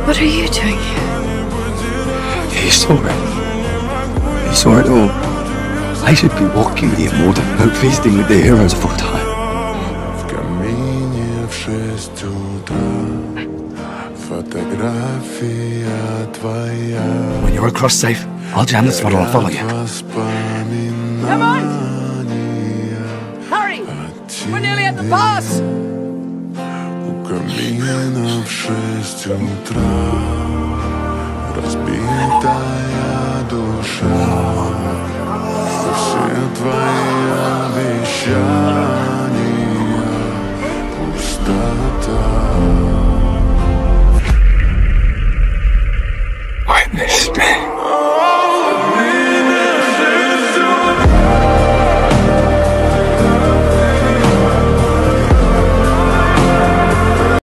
What are you doing here? He saw it. He saw it all. I should be walking with the immortal, feasting with the heroes full time. When you're across safe, I'll jam the throttle and follow you. Come on! Hurry! We're nearly at the pass! Разбитая душа, все твои обещания, пустота.